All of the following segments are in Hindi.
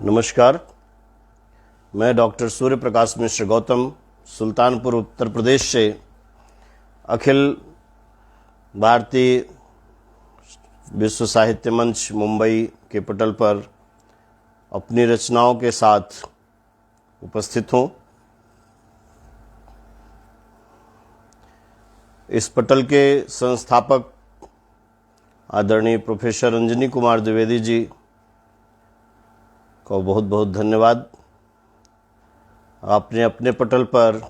नमस्कार, मैं डॉक्टर सूर्य प्रकाश मिश्र गौतम सुल्तानपुर उत्तर प्रदेश से अखिल भारतीय विश्व साहित्य मंच मुंबई के पटल पर अपनी रचनाओं के साथ उपस्थित हूँ। इस पटल के संस्थापक आदरणीय प्रोफेसर अंजनी कुमार द्विवेदी जी को बहुत बहुत धन्यवाद। आपने अपने पटल पर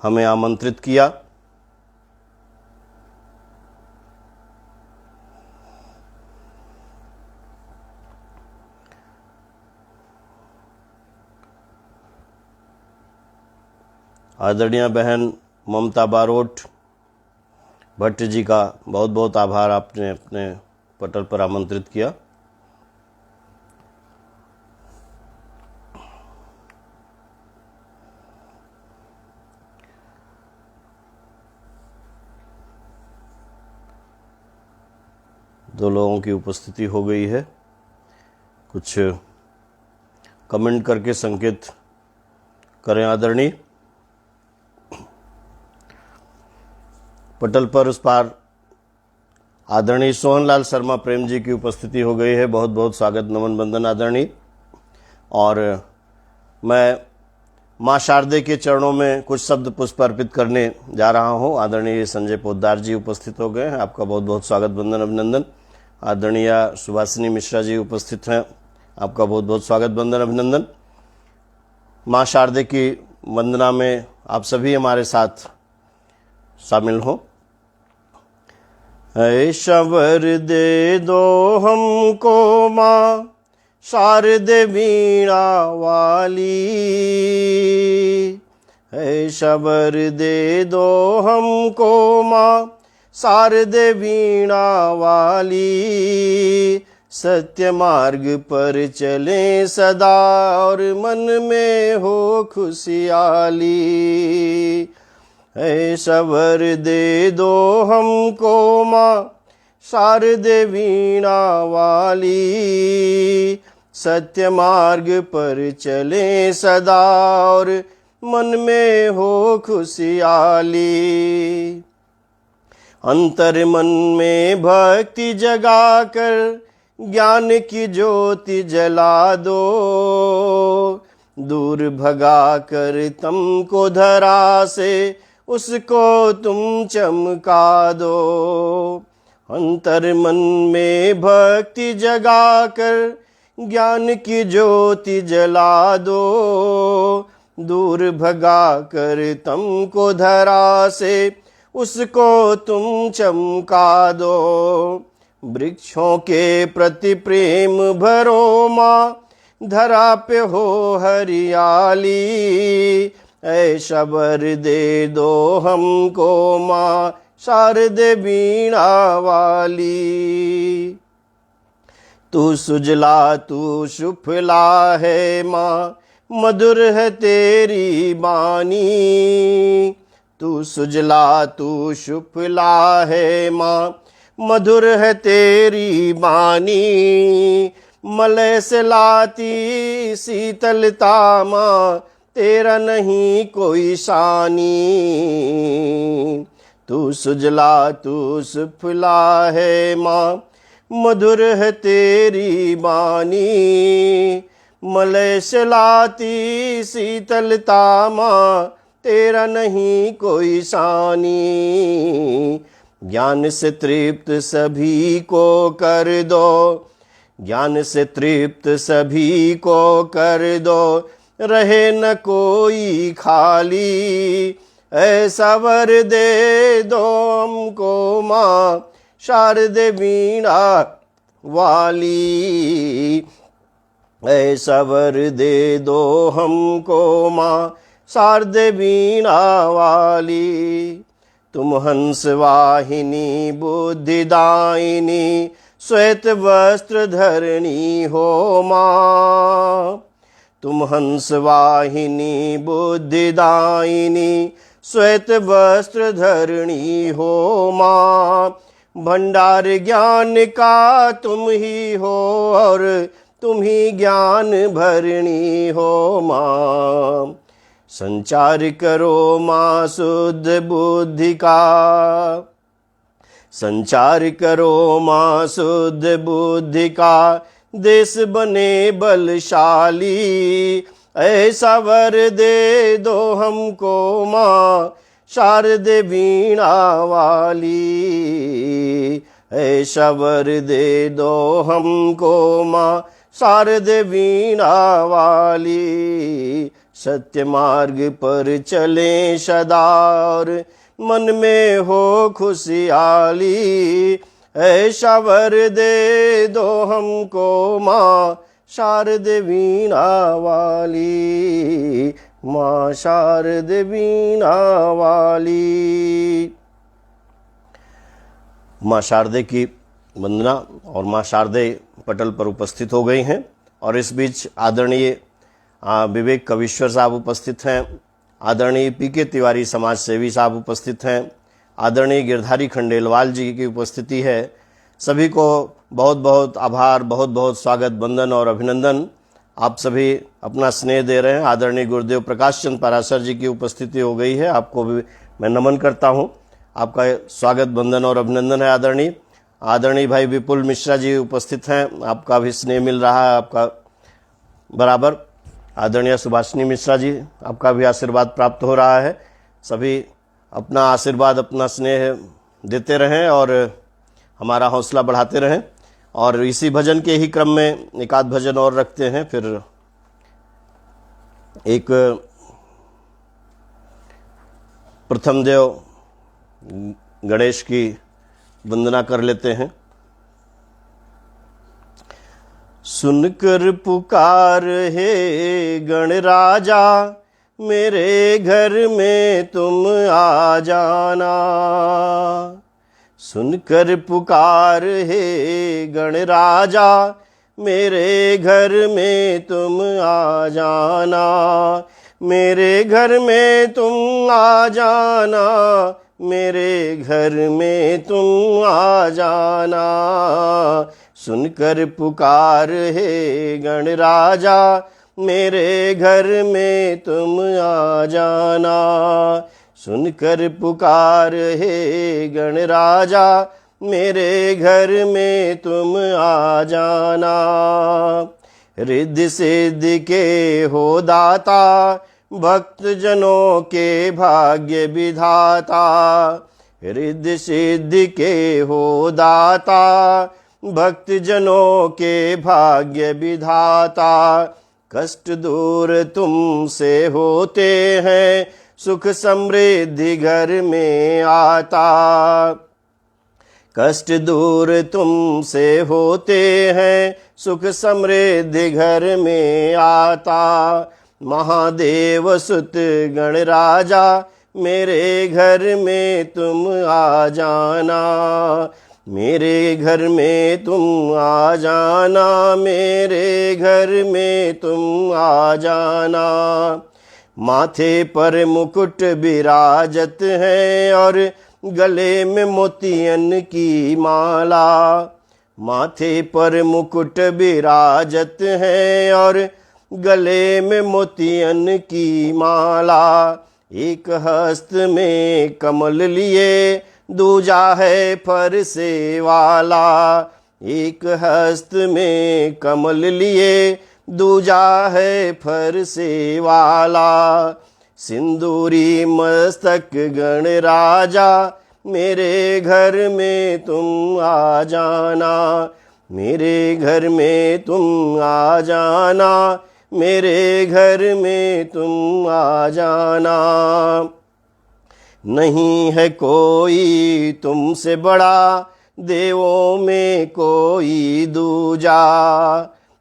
हमें आमंत्रित किया। आदरणीय बहन ममता बारोट भट्ट जी का बहुत बहुत आभार, आपने अपने पटल पर आमंत्रित किया। दो लोगों की उपस्थिति हो गई है। कुछ कमेंट करके संकेत करें आदरणीय। पटल पर उस पार आदरणीय सोहनलाल शर्मा प्रेम जी की उपस्थिति हो गई है। बहुत बहुत स्वागत, नमन, वंदन आदरणीय। और मैं माँ शारदे के चरणों में कुछ शब्द पुष्प अर्पित करने जा रहा हूँ। आदरणीय संजय पोद्दार जी उपस्थित हो गए हैं, आपका बहुत बहुत स्वागत, वंदन, अभिनंदन। आदरणीय सुभाषिनी मिश्रा जी उपस्थित हैं, आपका बहुत बहुत स्वागत, वंदन, अभिनंदन। माँ शारदे की वंदना में आप सभी हमारे साथ शामिल हो। ऐसा वर दे दो हमको माँ शारदे वीणा वाली, ऐसा वर दे दो हमको माँ शारदे वीणा वाली, सत्य मार्ग पर चले सदा और मन में हो खुशहाली। ऐसा वर दे दो हमको माँ शारदे वीणा वाली, सत्य मार्ग पर चले सदा और मन में हो खुशहाली। अंतर मन में भक्ति जगा कर ज्ञान की ज्योति जला दो, दूर भगा कर तुमको धरा से उसको तुम चमका दो। अंतर मन में भक्ति जगा कर ज्ञान की ज्योति जला दो, दूर भगा कर तुमको धरा से उसको तुम चमका दो। वृक्षों के प्रति प्रेम भरो माँ, धरा पे हो हरियाली, ऐसा वर दे दो हमको माँ शारदे वीणा वाली। तू सुजला तू सुफला है माँ, मधुर है तेरी बानी, तू सुजला तू सुफला है माँ, मधुर है तेरी बानी, मलय से लाती शीतलता माँ, तेरा नहीं कोई शानी। तू सुजला तू सुफला है माँ, मधुर है तेरी बानी, मलय से लाती शीतलता माँ, तेरा नहीं कोई शानी। ज्ञान से तृप्त सभी को कर दो, ज्ञान से तृप्त सभी को कर दो, रहे न कोई खाली, ऐसा वर दे दो हमको माँ शारदे वीणा वाली, ऐसा वर दे दो हमको माँ शारदे वीणा वाली। तुम हंस वाहिनी बुद्धिदायिनी, श्वेत वस्त्र धरणी हो माँ। तुम हंस वाहिनी बुद्धिदायिनी, श्वेत वस्त्र धरणी हो माँ। भंडार ज्ञान का तुम ही हो और तुम ही ज्ञान भरणी हो माँ। संचार करो माँ शुद्ध बुद्धि का, संचार करो माँ शुद्ध बुद्धि का, देश बने बलशाली। ऐसा वर दे दो हमको माँ शारदे वीणा वाली। ऐसा वर दे दो हमको माँ शारदे वीणा वाली। सत्य मार्ग पर चलें सदा और मन में हो खुशहाली। ऐसा वर दे दो हमको माँ शारदे वीणा वाली, माँ शारदे वीणा वाली। माँ शारदे की वंदना और माँ शारदे पटल पर उपस्थित हो गई हैं। और इस बीच आदरणीय विवेक कविश्वर साहब उपस्थित हैं, आदरणीय पीके तिवारी समाज सेवी साहब उपस्थित हैं, आदरणीय गिरधारी खंडेलवाल जी की उपस्थिति है। सभी को बहुत बहुत आभार, बहुत बहुत स्वागत, वंदन और अभिनंदन। आप सभी अपना स्नेह दे रहे हैं। आदरणीय गुरुदेव प्रकाश चंद पाराशर जी की उपस्थिति हो गई है, आपको भी मैं नमन करता हूं। आपका स्वागत, वंदन और अभिनंदन है। आदरणीय भाई विपुल मिश्रा जी उपस्थित हैं, आपका भी स्नेह मिल रहा है, आपका बराबर। आदरणीय सुभाषिनी मिश्रा जी, आपका भी आशीर्वाद प्राप्त हो रहा है। सभी अपना आशीर्वाद, अपना स्नेह देते रहें और हमारा हौसला बढ़ाते रहें। और इसी भजन के ही क्रम में एक आध भजन और रखते हैं, फिर एक प्रथम देव गणेश की वंदना कर लेते हैं। सुनकर पुकार हे गणराजा, मेरे घर में तुम आ जाना। सुनकर पुकार हे गणराजा, मेरे घर में तुम आ जाना। मेरे घर में तुम आ जाना, मेरे घर में तुम आ जाना। सुनकर पुकार हे गणराजा, मेरे घर में तुम आ जाना। सुनकर पुकार हे गणराजा, मेरे घर में तुम आ जाना। रिद्धि सिद्धि के हो दाता, भक्त जनों के भाग्य विधाता। रिद्धि सिद्धि के हो दाता, भक्त जनों के भाग्य विधाता। कष्ट दूर तुमसे होते हैं, सुख समृद्धि घर में आता। कष्ट दूर तुमसे होते हैं, सुख समृद्धि घर में आता। महादेव सुत गणराजा, मेरे घर में तुम आ जाना। मेरे घर में तुम आ जाना, मेरे घर में तुम आ जाना। माथे पर मुकुट विराजत है और गले में मोतियन की माला। माथे पर मुकुट विराजत है और गले में मोतियन की माला। एक हस्त में कमल लिए, दूजा है फरसे वाला। एक हस्त में कमल लिए, दूजा है फरसे वाला। सिंदूरी मस्तक गणराजा, मेरे घर में तुम आ जाना। मेरे घर में तुम आ जाना, मेरे घर में तुम आ जाना। नहीं है कोई तुमसे बड़ा, देवों में कोई दूजा।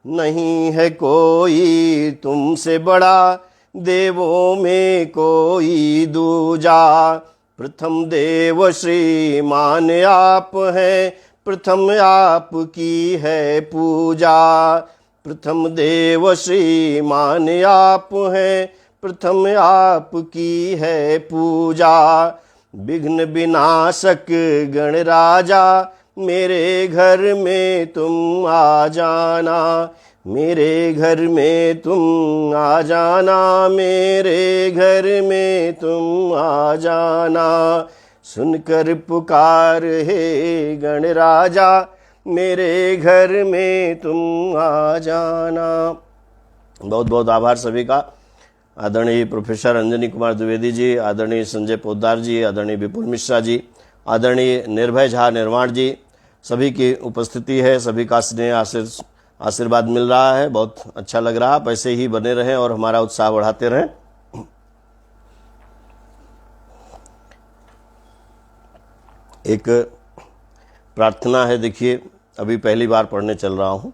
नहीं है कोई तुमसे बड़ा, देवों में कोई दूजा। प्रथम देव श्रीमान आप हैं, प्रथम आप की है पूजा। प्रथम देव श्रीमान आप हैं, प्रथम आप की है पूजा। विघ्न विनाशक गणराजा, मेरे घर में तुम आ जाना। मेरे घर में तुम आ जाना, मेरे घर में तुम आ जाना, सुनकर पुकार हे गणराजा, मेरे घर में तुम आ जाना। बहुत बहुत आभार सभी का। आदरणीय प्रोफेसर अंजनी कुमार द्विवेदी जी, आदरणीय संजय पोद्दार जी, आदरणीय विपुल मिश्रा जी, आदरणीय निर्भय झा निर्माण जी, सभी की उपस्थिति है, सभी का स्नेह आशीर्वाद मिल रहा है, बहुत अच्छा लग रहा। आप ऐसे ही बने रहें और हमारा उत्साह बढ़ाते रहें। एक प्रार्थना है, देखिए अभी पहली बार पढ़ने चल रहा हूं।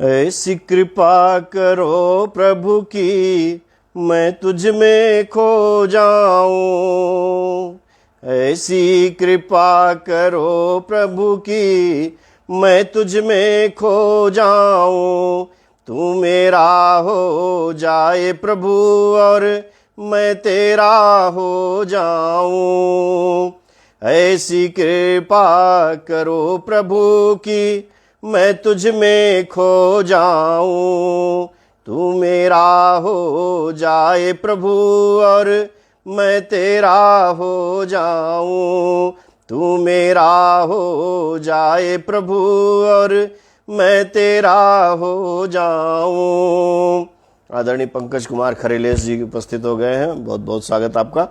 ऐसी कृपा करो प्रभु की मैं तुझ में खो जाऊं, ऐसी कृपा करो प्रभु की मैं तुझ में खो जाऊं, तू मेरा हो जाए प्रभु और मैं तेरा हो जाऊं। ऐसी कृपा करो प्रभु की मैं तुझ में खो जाऊं, तू मेरा हो जाए प्रभु और मैं तेरा हो जाऊं, तू मेरा हो जाए प्रभु और मैं तेरा हो जाऊं। आदरणीय पंकज कुमार खरेलेस जी उपस्थित हो गए हैं, बहुत बहुत स्वागत आपका।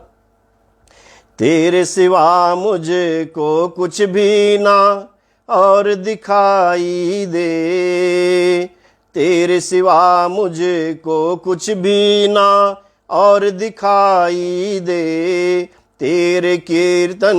तेरे सिवा मुझको कुछ भी ना और दिखाई दे, तेरे सिवा मुझको कुछ भी ना और दिखाई दे, तेरे कीर्तन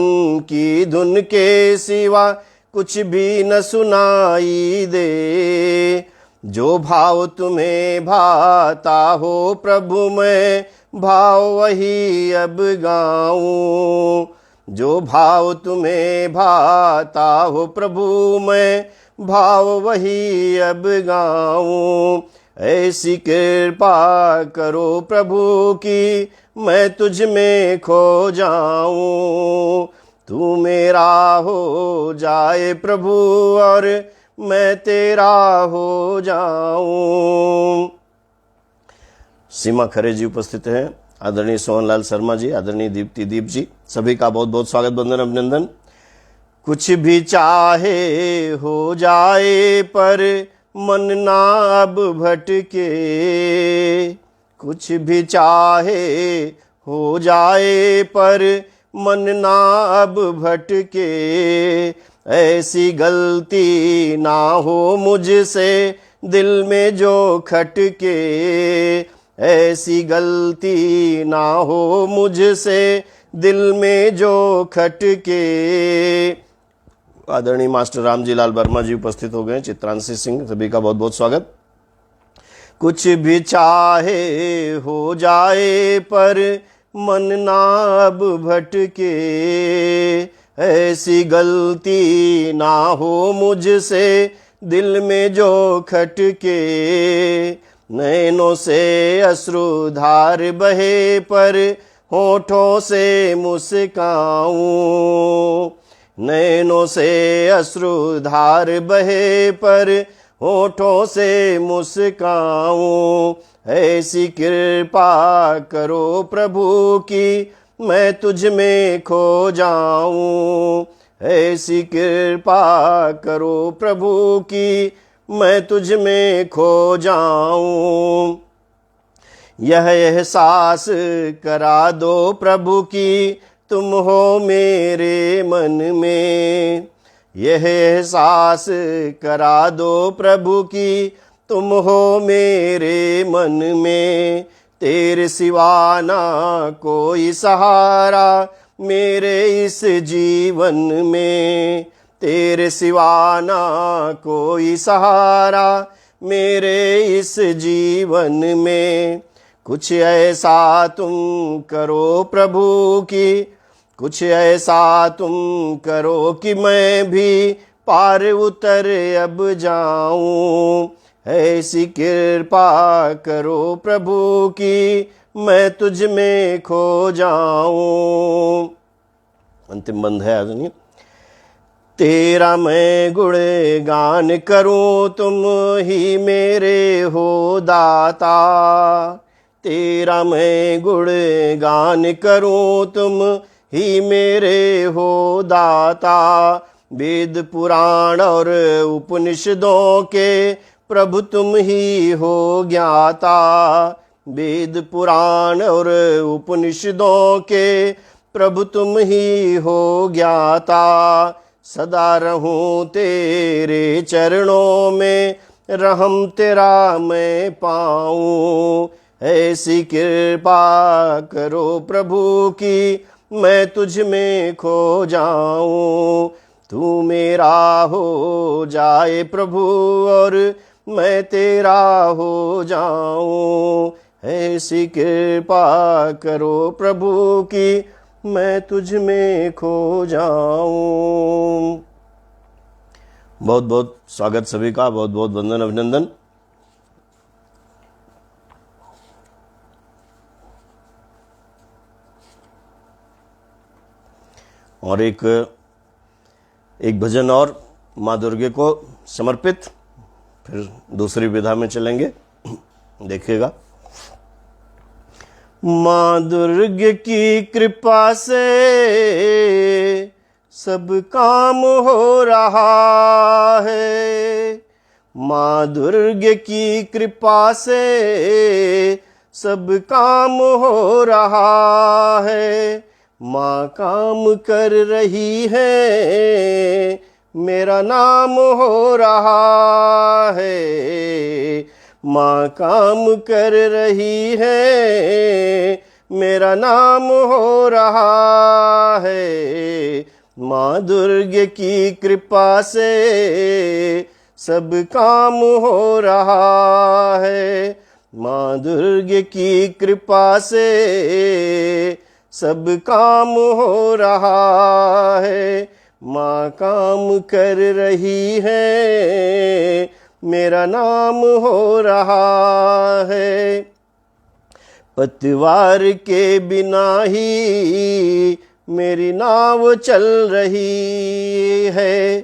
की धुन के सिवा कुछ भी न सुनाई दे। जो भाव तुम्हें भाता हो प्रभु मैं भाव वही अब गाऊं, जो भाव तुम्हें भाता हो प्रभु मैं भाव वही अब गाऊं। ऐसी कृपा करो प्रभु की मैं तुझ में खो जाऊं, तू मेरा हो जाए प्रभु और मैं तेरा हो जाऊं। सीमा खरे जी उपस्थित हैं, आदरणीय सोहनलाल शर्मा जी, आदरणीय दीप्ति दीप जी, सभी का बहुत बहुत स्वागत, वंदन, अभिनंदन। कुछ भी चाहे हो जाए पर मन ना अब भटके, कुछ भी चाहे हो जाए पर मन ना अब भटके, ऐसी गलती ना हो मुझसे दिल में जो खटके, ऐसी गलती ना हो मुझसे दिल में जो खटके। आदरणीय मास्टर रामजी लाल वर्मा जी उपस्थित हो गए, चित्रांशी सिंह, सभी का बहुत बहुत स्वागत। कुछ भी चाहे हो जाए पर मन ना अब भटके, ऐसी गलती ना हो मुझसे दिल में जो खटके, नैनों से अश्रुधार बहे पर होठों से मुस्काऊं, नैनों से अश्रुधार बहे पर होठों से मुस्काऊं। ऐसी कृपा करो प्रभु की मैं तुझ में खो जाऊं, ऐसी कृपा करो प्रभु की मैं तुझ में खो जाऊं। यह एहसास करा दो प्रभु की तुम हो मेरे मन में, यह एहसास करा दो प्रभु की तुम हो मेरे मन में, तेरे सिवा ना कोई सहारा मेरे इस जीवन में, तेरे सिवा ना कोई सहारा मेरे इस जीवन में। कुछ ऐसा तुम करो प्रभु की, कुछ ऐसा तुम करो कि मैं भी पार उतर अब जाऊं, ऐसी कृपा करो प्रभु की मैं तुझ में खो जाऊं। अंतिम बंद है आदरणीय। तेरा मैं गुणगान करूं, तुम ही मेरे हो दाता। तेरा मैं गुणगान करूं, तुम ही मेरे हो दाता। वेद पुराण और उपनिषदों के प्रभु तुम ही हो ज्ञाता। वेद पुराण और उपनिषदों के प्रभु तुम ही हो ज्ञाता। सदा रहूं तेरे चरणों में, रहम तेरा मैं पाऊं। ऐसी कृपा करो प्रभु की मैं तुझ में खो जाऊं। तू मेरा हो जाए प्रभु और मैं तेरा हो जाऊं। ऐसी कृपा करो प्रभु की मैं तुझ में खो जाऊं। बहुत बहुत स्वागत सभी का, बहुत बहुत वंदन अभिनंदन। और एक भजन और माँ दुर्गे को समर्पित, फिर दूसरी विधा में चलेंगे, देखिएगा। माँ दुर्गे की कृपा से सब काम हो रहा है। माँ दुर्गे की कृपा से सब काम हो रहा है। माँ काम कर रही है, मेरा नाम हो रहा है। माँ काम कर रही है, मेरा नाम हो रहा है। माँ दुर्गे की कृपा से सब काम हो रहा है। माँ दुर्गे की कृपा से सब काम हो रहा है। माँ काम कर रही है, मेरा नाम हो रहा है। पतवार के बिना ही मेरी नाव चल रही है।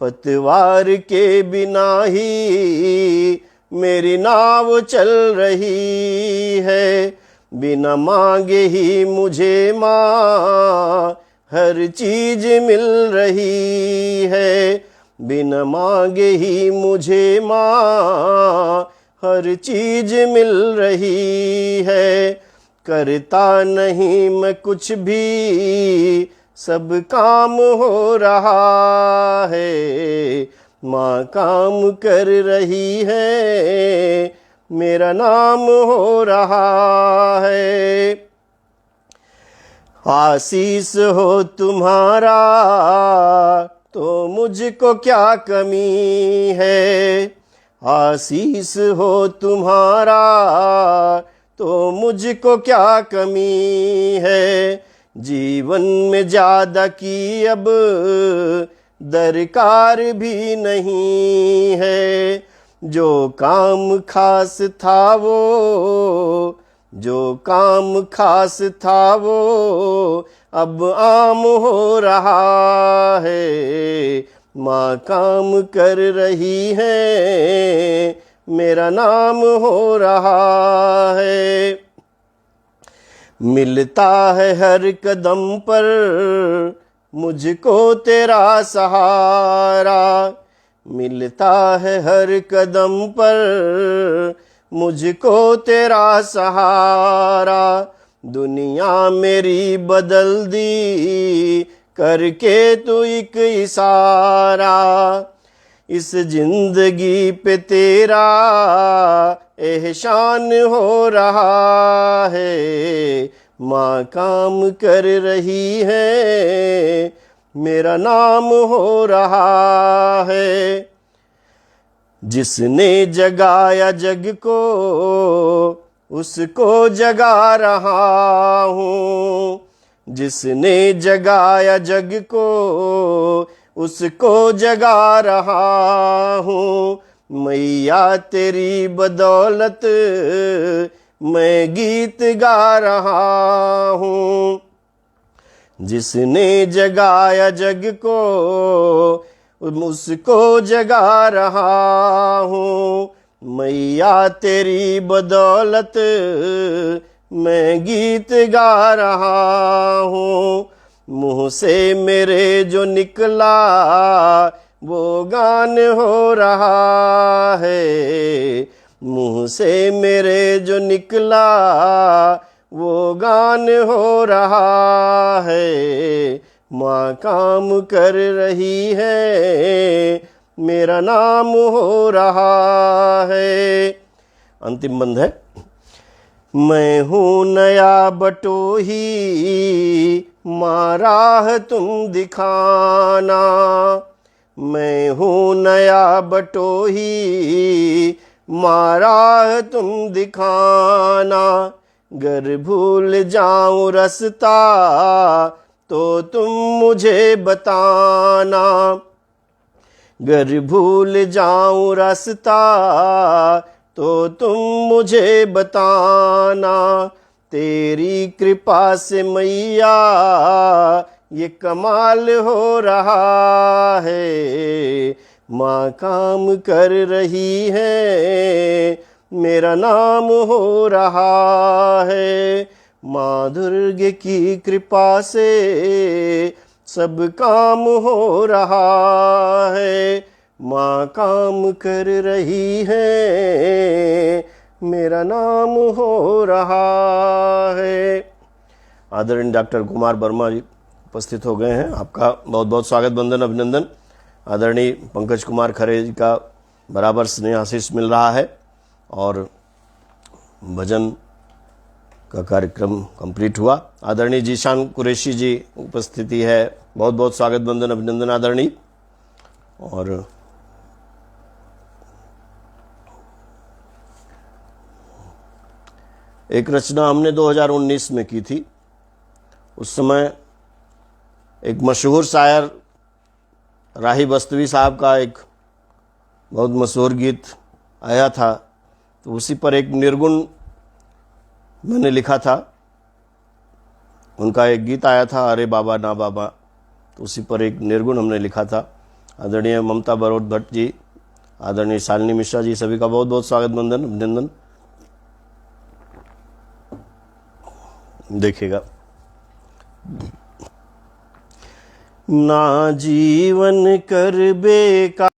पतवार के बिना ही मेरी नाव चल रही है। बिना मांगे ही मुझे माँ हर चीज मिल रही है। बिना मांगे ही मुझे माँ हर चीज मिल रही है। करता नहीं मैं कुछ भी, सब काम हो रहा है। माँ काम कर रही है, मेरा नाम हो रहा है। आशीष हो तुम्हारा तो मुझको क्या कमी है। आशीष हो तुम्हारा तो मुझको क्या कमी है। जीवन में ज्यादा की अब दरकार भी नहीं है। जो काम खास था वो, जो काम खास था वो अब आम हो रहा है। माँ काम कर रही है, मेरा नाम हो रहा है। मिलता है हर कदम पर मुझको तेरा सहारा। मिलता है हर कदम पर मुझको तेरा सहारा। दुनिया मेरी बदल दी करके तू एक इशारा। इस जिंदगी पे तेरा एहसान हो रहा है। माँ काम कर रही है, मेरा नाम हो रहा है। जिसने जगाया जग को उसको जगा रहा हूँ। जिसने जगाया जग को उसको जगा रहा हूँ। मैया तेरी बदौलत मैं गीत गा रहा हूँ। जिसने जगाया जग को उसको जगा रहा हूँ। मैया तेरी बदौलत मैं गीत गा रहा हूँ। मुँह से मेरे जो निकला वो गान हो रहा है। मुँह से मेरे जो निकला वो गान हो रहा है। माँ काम कर रही है, मेरा नाम हो रहा है। अंतिम बंद है। मैं हूँ नया बटोही, माँ राह तुम दिखाना। मैं हूँ नया बटोही, माँ राह तुम दिखाना। गर भूल जाऊं रास्ता तो तुम मुझे बताना। गर भूल जाऊं रास्ता तो तुम मुझे बताना। तेरी कृपा से मैया ये कमाल हो रहा है। माँ काम कर रही है, मेरा नाम हो रहा है। माँ दुर्गे की कृपा से सब काम हो रहा है। माँ काम कर रही है, मेरा नाम हो रहा है। आदरणीय डॉक्टर कुमार वर्मा जी उपस्थित हो गए हैं। आपका बहुत बहुत स्वागत, वंदन, अभिनंदन। आदरणीय पंकज कुमार खरे जी का बराबर स्नेह आशीष मिल रहा है और भजन का कार्यक्रम कंप्लीट हुआ। आदरणीय जीशान कुरैशी जी उपस्थिति है। बहुत बहुत स्वागत, वंदन, अभिनंदन आदरणीय। और एक रचना हमने 2019 में की थी। उस समय एक मशहूर शायर राही बस्तवी साहब का एक बहुत मशहूर गीत आया था, तो उसी पर एक निर्गुण मैंने लिखा था। उनका एक गीत आया था, अरे बाबा ना बाबा, तो उसी पर एक निर्गुण हमने लिखा था। आदरणीय ममता बरोट भट्ट जी, आदरणीय शालिनी मिश्रा जी, सभी का बहुत बहुत स्वागत, वंदन, अभिनंदन। देखिएगा। ना जीवन कर बेकार,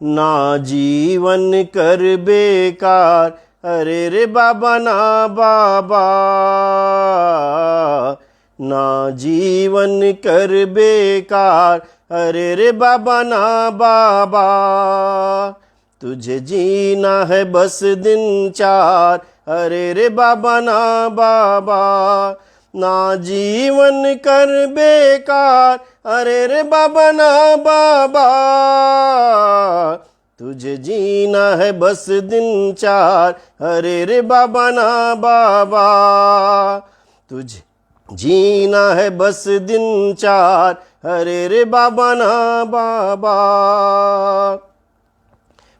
ना जीवन कर बेकार, अरे रे बाबा ना बाबा। ना जीवन कर बेकार, अरे रे बाबा ना बाबा। तुझे जीना है बस दिन चार, अरे रे बाबा ना बाबा। ना जीवन कर बेकार, अरे रे बाबा ना बाबा। तुझे जीना है बस दिन चार, अरे रे बाबा ना बाबा। तुझे जीना है बस दिन चार, अरे रे बाबा ना बाबा।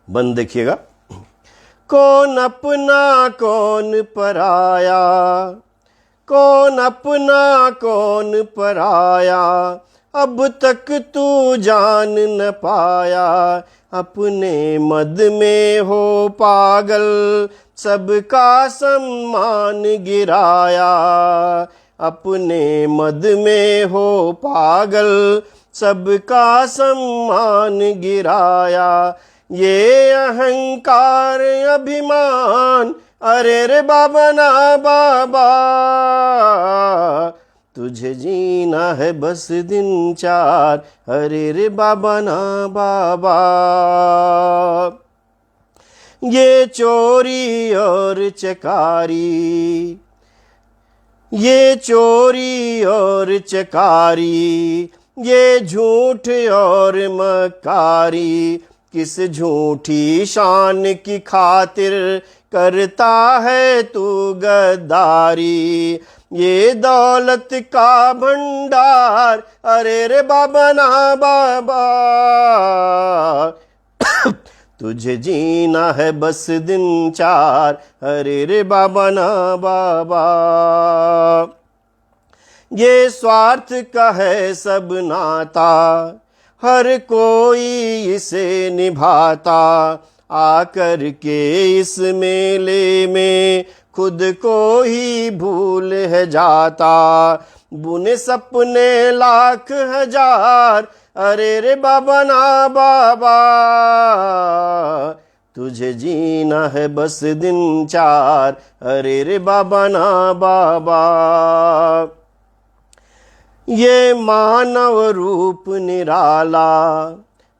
बंद देखिएगा। कौन अपना कौन पराया, कौन अपना कौन पराया, अब तक तू जान न पाया। अपने मद में हो पागल, सबका सम्मान गिराया। अपने मद में हो पागल, सबका सम्मान गिराया। ये अहंकार अभिमान, अरे रे बाबा ना बाबा। तुझे जीना है बस दिन चार, अरे रे बाबा ना बाबा। ये चोरी और चकारी, ये चोरी और चकारी, ये झूठ और मकारी, किस झूठी शान की खातिर करता है तू गद्दारी। ये दौलत का भंडार, अरे रे बाबा ना बाबा। तुझे जीना है बस दिन चार, अरे रे बाबा ना बाबा। ये स्वार्थ का है सब नाता, हर कोई इसे निभाता, आकर के इस मेले में खुद को ही भूल है जाता। बुने सपने लाख हजार, अरे रे बाबा ना बाबा, तुझे जीना है बस दिन चार, अरे रे बाबा ना बाबा। ये मानव रूप निराला,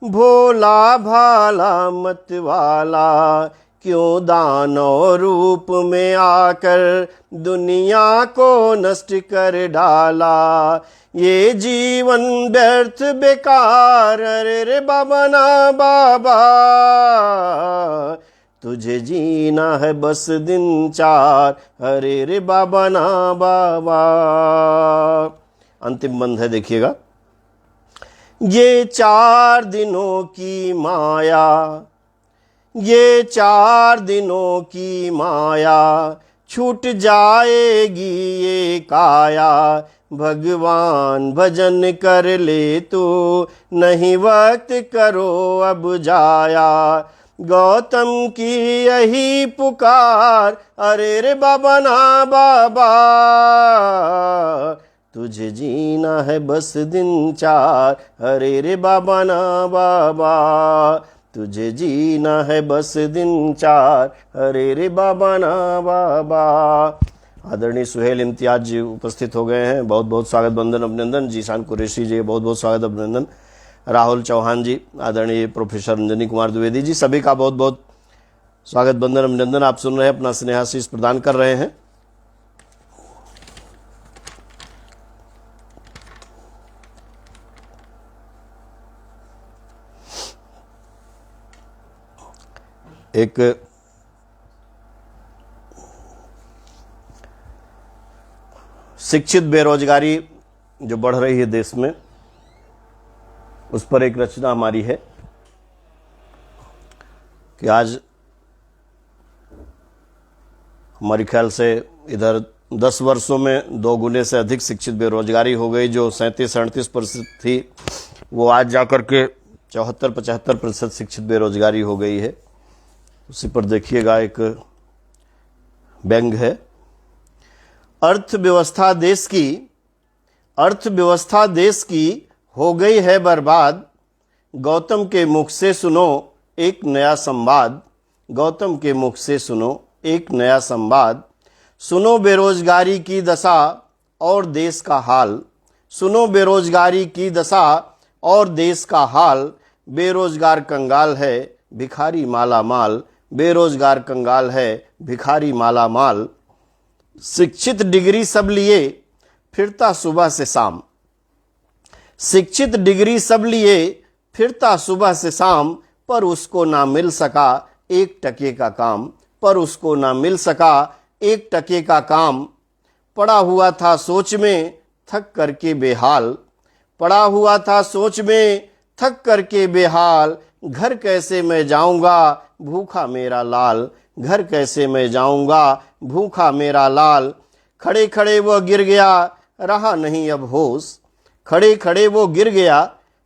भोला भाला मतवाला, क्यों दानव रूप में आकर दुनिया को नष्ट कर डाला। ये जीवन व्यर्थ बेकार, अरे रे बाबा ना बाबा, तुझे जीना है बस दिन चार, अरे रे बाबा ना बाबा। अंतिम बंद है, देखिएगा। ये 4 दिनों की माया, ये 4 दिनों की माया, छूट जाएगी ये काया। भगवान भजन कर ले तू, नहीं वक्त करो अब जाया। गौतम की यही पुकार, अरे रे बाबा ना बाबा, तुझे जीना है बस दिन चार, अरे रे बाबा ना बाबा, तुझे जीना है बस दिन चार, अरे रे बाबा ना बाबा। आदरणीय सुहेल इम्तियाज जी उपस्थित हो गए हैं, बहुत बहुत स्वागत बंदन अभिनंदन। जीशान कुरैशी जी बहुत बहुत स्वागत अभिनंदन। राहुल चौहान जी, आदरणीय प्रोफेसर रंजनी कुमार द्विवेदी जी, सभी का बहुत बहुत स्वागत बंदन अभिनंदन। आप सुन रहे हैं, अपना स्नेहाशीष प्रदान कर रहे हैं। एक शिक्षित बेरोजगारी जो बढ़ रही है देश में, उस पर एक रचना हमारी है कि आज हमारे ख्याल से इधर 10 वर्षों में 2 गुने से अधिक शिक्षित बेरोजगारी हो गई। जो 37-38% थी, वो आज जाकर के 74-75% शिक्षित बेरोजगारी हो गई है। उसी पर देखिएगा, एक व्यंग है। अर्थव्यवस्था देश की हो गई है बर्बाद, गौतम के मुख से सुनो एक नया संवाद। गौतम के मुख से सुनो एक नया संवाद। सुनो बेरोजगारी की दशा और देश का हाल। सुनो बेरोजगारी की दशा और देश का हाल। बेरोजगार कंगाल है, भिखारी माला माल। बेरोजगार कंगाल है, भिखारी माला माल। शिक्षित डिग्री सब लिए फिरता सुबह से शाम। शिक्षित डिग्री सब लिए फिरता सुबह से शाम, पर उसको ना मिल सका 1 टके का काम। पर उसको ना मिल सका 1 टके का काम। पड़ा हुआ था सोच में थक करके बेहाल। पड़ा हुआ था सोच में थक करके बेहाल। घर कैसे मैं जाऊंगा भूखा मेरा लाल। घर कैसे मैं जाऊंगा भूखा मेरा लाल। खड़े खड़े वो गिर गया रहा नहीं अब होश। खड़े खड़े वो गिर गया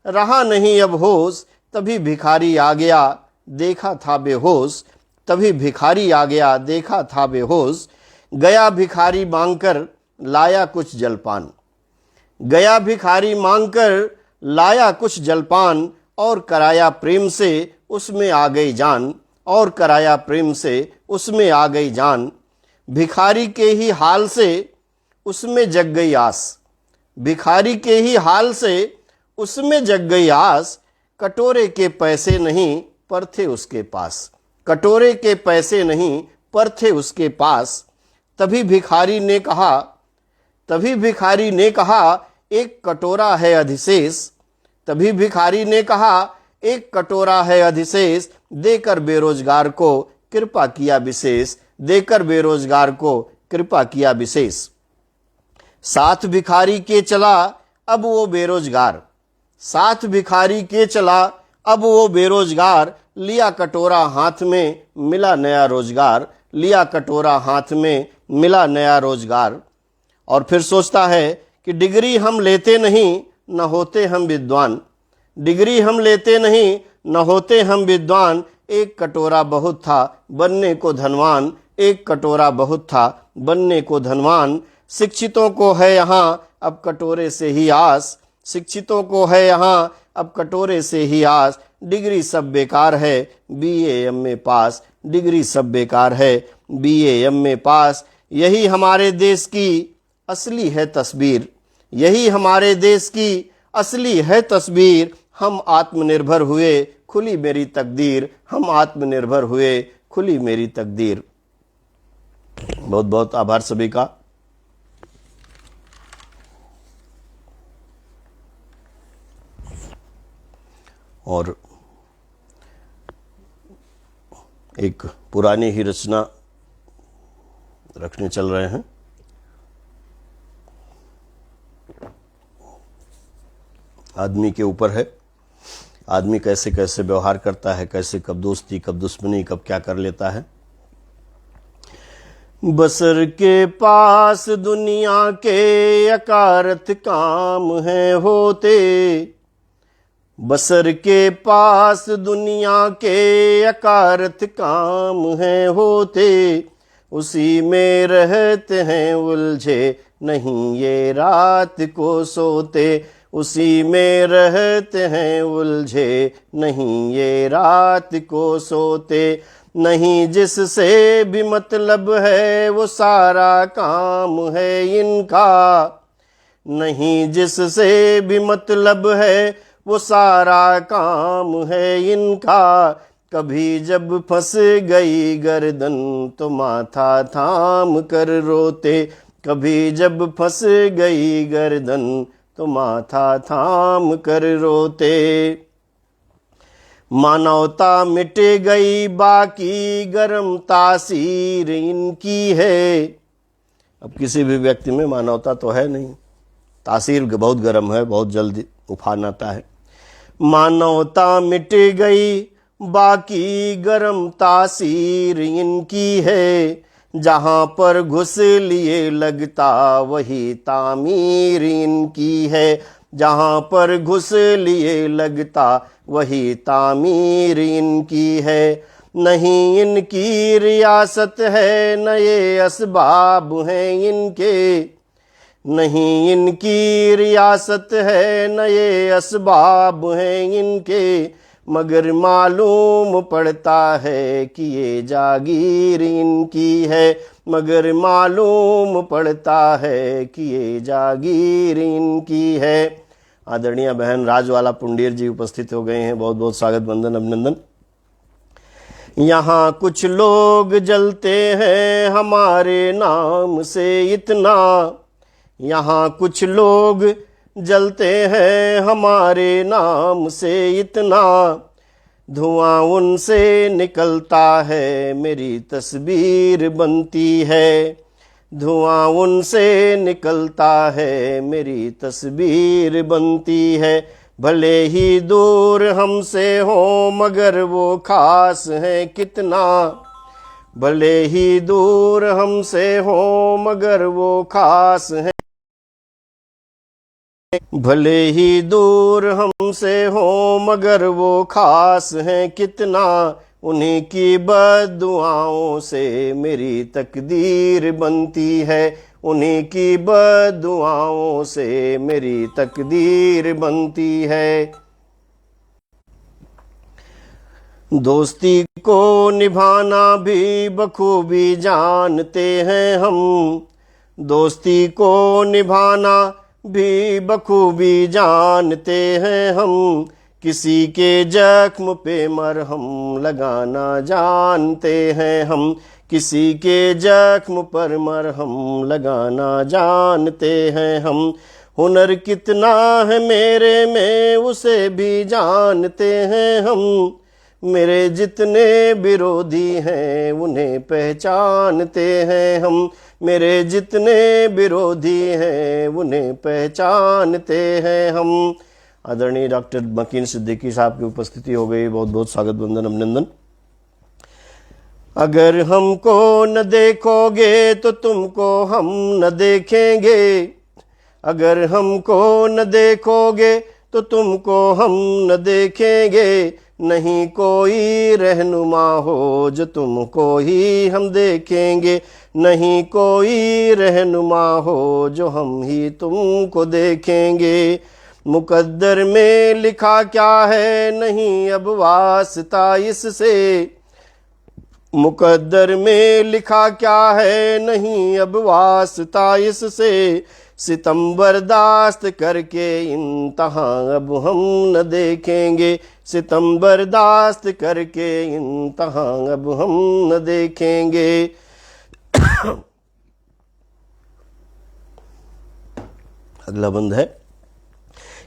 रहा नहीं अब होश। तभी भिखारी आ गया देखा था बेहोश। तभी भिखारी आ गया देखा था बेहोश। गया भिखारी मांगकर लाया कुछ जलपान। गया भिखारी मांगकर लाया कुछ जलपान। और कराया प्रेम से उसमें आ गई जान। और कराया प्रेम से उसमें आ गई जान। भिखारी के ही हाल से उसमें जग गई आस। भिखारी के ही हाल से उसमें जग गई आस। कटोरे के पैसे नहीं पर थे उसके पास। कटोरे के पैसे नहीं पर थे उसके पास। तभी भिखारी ने कहा एक कटोरा है अधिशेष। तभी भिखारी ने कहा एक कटोरा है अधिशेष। देकर बेरोजगार को कृपा किया विशेष। देकर बेरोजगार को कृपा किया विशेष। साथ भिखारी के चला अब वो बेरोजगार। साथ भिखारी के चला अब वो बेरोजगार। लिया कटोरा हाथ में मिला नया रोजगार। लिया कटोरा हाथ में मिला नया रोजगार। और फिर सोचता है कि डिग्री हम लेते नहीं न होते हम विद्वान, डिग्री हम लेते नहीं न होते हम विद्वान, एक कटोरा बहुत था बनने को धनवान, एक कटोरा बहुत था बनने को धनवान। शिक्षितों को है यहाँ अब कटोरे से ही आस, शिक्षितों को है यहाँ अब कटोरे से ही आस, डिग्री सब बेकार है बीए एमए पास, डिग्री सब बेकार है बीए एमए पास। यही हमारे देश की असली है तस्वीर, यही हमारे देश की असली है तस्वीर। हम आत्मनिर्भर हुए खुली मेरी तकदीर, हम आत्मनिर्भर हुए खुली मेरी तकदीर। बहुत बहुत आभार सभी का। और एक पुरानी ही रचना रखने चल रहे हैं। आदमी के ऊपर है, आदमी कैसे कैसे व्यवहार करता है, कैसे कब दोस्ती कब दुश्मनी कब क्या कर लेता है। बसर के पास दुनिया के अकारत काम है होते, बसर के पास दुनिया के अकारत काम है होते, उसी में रहते हैं उलझे नहीं ये रात को सोते, उसी में रहते हैं उलझे नहीं ये रात को सोते। नहीं जिससे भी मतलब है वो सारा काम है इनका, नहीं जिससे भी मतलब है वो सारा काम है इनका। कभी जब फंस गई गर्दन तो माथा थाम कर रोते, कभी जब फंस गई गर्दन तो माथा थाम कर रोते। मानवता मिट गई बाकी गरम तासीर इनकी है। अब किसी भी व्यक्ति में मानवता तो है नहीं, तासीर बहुत गरम है, बहुत जल्दी उफान आता है। मानवता मिट गई बाकी गरम तासीर इनकी है, जहाँ पर घुस लिए लगता वही तामीर इनकी है, जहाँ पर घुस लिए लगता वही तामीर इनकी है। नहीं इनकी रियासत है न ये असबाब हैं इनके, नहीं इनकी रियासत है न ये असबाब हैं इनके। मगर मालूम पड़ता है कि ये जागीर इनकी है, मगर मालूम पड़ता है कि ये जागीर इनकी है। आदरणीय बहन राजवाला पुंडीर जी उपस्थित हो गए हैं, बहुत बहुत स्वागत वंदन अभिनंदन। यहाँ कुछ लोग जलते हैं हमारे नाम से इतना, यहाँ कुछ लोग जलते हैं हमारे नाम से इतना, धुआं उनसे निकलता है मेरी तस्वीर बनती है, धुआं उनसे निकलता है मेरी तस्वीर बनती है। भले ही दूर हमसे हो मगर वो खास है कितना, भले ही दूर हमसे हो मगर वो खास है, भले ही दूर हमसे हो मगर वो खास है कितना। उन्हीं की बद्दुआओं से मेरी तकदीर बनती है, उन्हीं की बद्दुआओं से मेरी तकदीर बनती है। दोस्ती को निभाना भी बखूबी जानते हैं हम, दोस्ती को निभाना भी बखूबी जानते हैं हम। किसी के जख्म पे मरहम लगाना जानते हैं हम, किसी के जख्म पर मरहम लगाना जानते हैं हम। हुनर कितना है मेरे में उसे भी जानते हैं हम, मेरे जितने विरोधी हैं उन्हें पहचानते हैं हम, मेरे जितने विरोधी हैं उन्हें पहचानते हैं हम। आदरणीय डॉक्टर मकीन सिद्दीकी साहब की उपस्थिति हो गई, बहुत बहुत स्वागत वंदन अभिनंदन। अगर हमको न देखोगे तो तुमको हम न देखेंगे, अगर हमको न देखोगे तो तुमको हम न देखेंगे, नहीं कोई रहनुमा हो जो तुमको ही हम देखेंगे, नहीं कोई रहनुमा हो जो हम ही तुमको देखेंगे। मुकद्दर में लिखा क्या है नहीं अब वास्ता इससे, मुकद्दर में लिखा क्या है नहीं अब वास्ता इससे, सितम बर्दाश्त करके इम्तहान अब हम न देखेंगे, सितम बर्दाश्त करके इम्तहान अब हम न देखेंगे। अगला बंद है,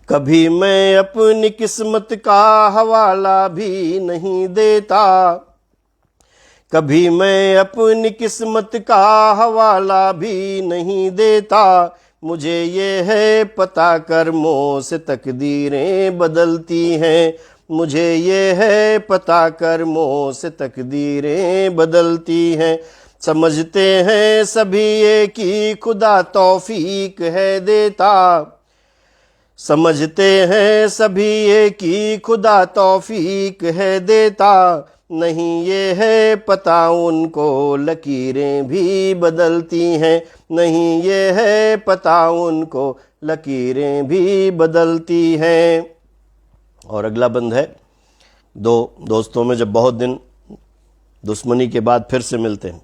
कभी मैं अपनी किस्मत का हवाला भी नहीं देता, कभी मैं अपनी किस्मत का हवाला भी नहीं देता, मुझे ये है पता कर्मों से तकदीरें बदलती हैं, मुझे ये है पता कर्मों से तकदीरें बदलती हैं। समझते हैं सभी एक ही खुदा तौफीक है देता, समझते हैं सभी एक ही खुदा तौफीक है देता, नहीं ये है पता उनको लकीरें भी बदलती हैं, नहीं ये है पता उनको लकीरें भी बदलती हैं। और अगला बंद है, दो दोस्तों में जब बहुत दिन दुश्मनी के बाद फिर से मिलते हैं,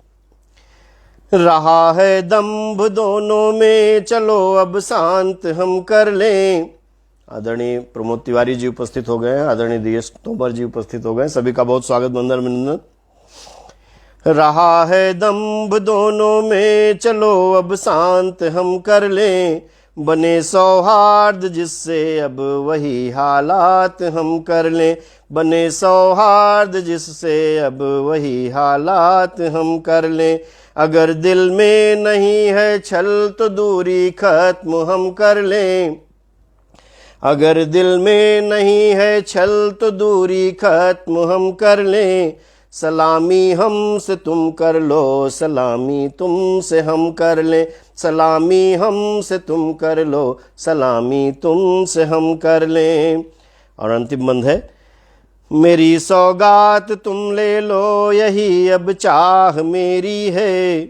रहा है दम्भ दोनों में चलो अब शांत हम कर लें। आदरणीय प्रमोद तिवारी जी उपस्थित हो गए हैं, आदरणीय DS तोमर जी उपस्थित हो गए हैं, सभी का बहुत स्वागत वंदन अभिनंदन। रहा है दम्भ दोनों में चलो अब शांत हम कर लें, बने सौहार्द जिससे अब वही हालात हम कर लें, बने सौहार्द जिससे अब वही हालात हम कर लें। अगर दिल में नहीं है छल तो दूरी खत्म हम कर लें, अगर दिल में नहीं है छल तो दूरी खत्म हम कर लें। सलामी हमसे तुम कर लो, सलामी तुमसे हम कर लें, सलामी हमसे तुम कर लो, सलामी तुमसे हम कर लें। और अंतिम बंद है, मेरी सौगात तुम ले लो यही अब चाह मेरी है,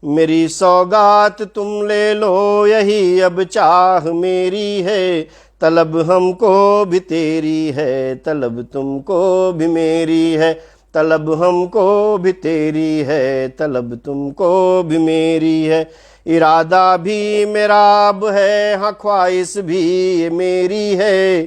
मेरी सौगात तुम ले लो यही अब चाह मेरी है। तलब हमको भी तेरी है, तलब तुमको भी मेरी है, तलब हमको भी तेरी है, तलब तुमको भी मेरी है। इरादा भी मेरा अब है, हाँ ख्वाहिश भी ये मेरी है,